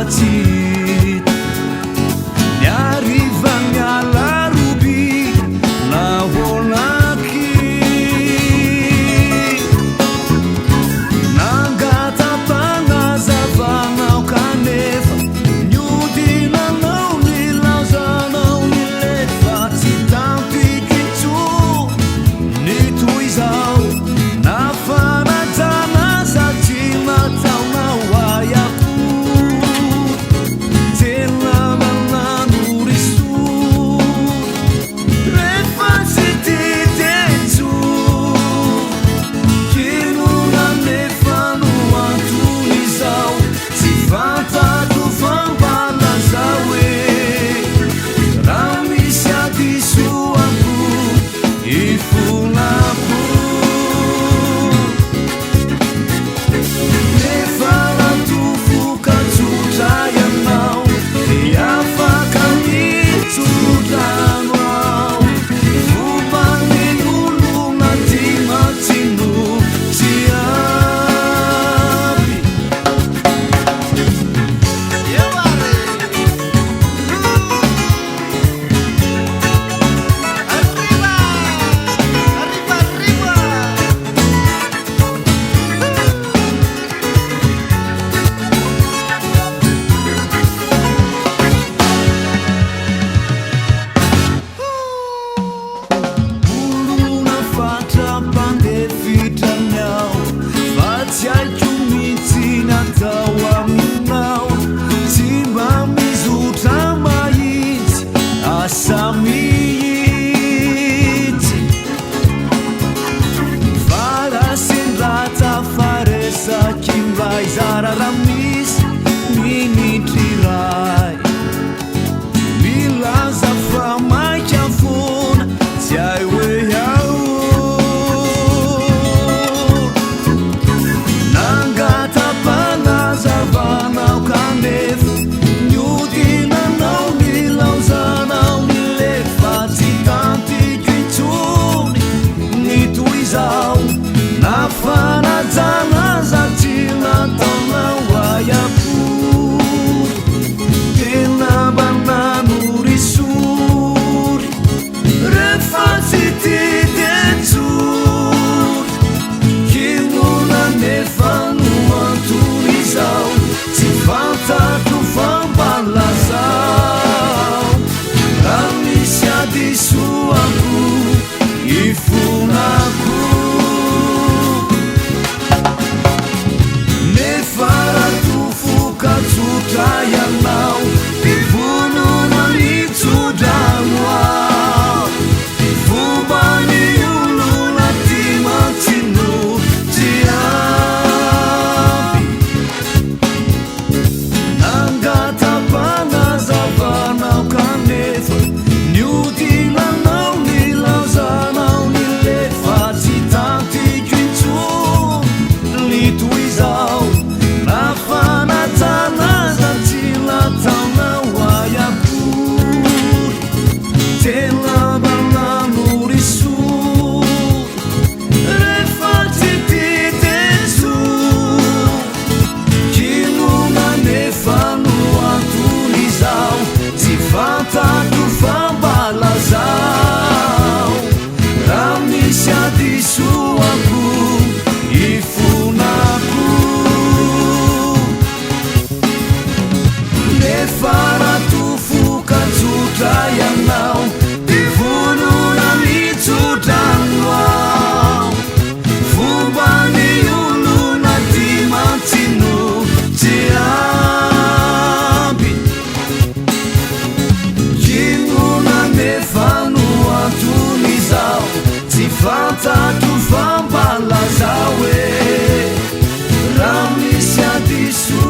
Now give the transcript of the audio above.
fatit miariva mialaruby nahonaky nangatapagnazavanao kanefa niodinanao nilaozanao nilefa tsy tampiky tso nitoy zao nafanajana satry nataonao ayako tena magnano risoa rehefa tsy titetso kinona nefa no antony zao tsy fantato fampalaza hoe raha misy adisoako ifonako nefa ratofoka tsotra ianao de afaka mitsodrano ao fomban'ny olona timatsino tsy avy olona fatra mpandefitany ao fa tsy haiko mihitsy natao aminao tsy mba mizotra mahitsy asa mihitsy farasendrata faresaky mray zara raha misy minitry ray milaza fa maika fona tsy hay hoe ao nangatapanazavanao kanefa niodinanao nilaozanao nilefa tsy tampiky intsony nitoy zao nafanajana satry nataonao ayako tena magnano risory rehefa tsy titetsory kinona nefa no antony zao tsy fantato fambalazao raha misy adisoako ifonako nefa ratofoka tsotra ianao tivonona mitsodrano ao fomban'ny olona timatsino tsy avy nangatapanazavanao kanefa niodinanao nilaozanao nilefa tsy tampiky intsony nitoy zao nafanajana satry nataonao ayakory tena magnano risoa rehefa tsy titetso kinona nefa no antony zao tsy fantato fambalazao raha misy adisoako ifonako nefa ratofoka tsotra ianao tivonona mitsodrano ao fomban'ny olona timatsino tsy avy kinona nefa no antony zao tsy fantato fambalaza hoe raha misy adiso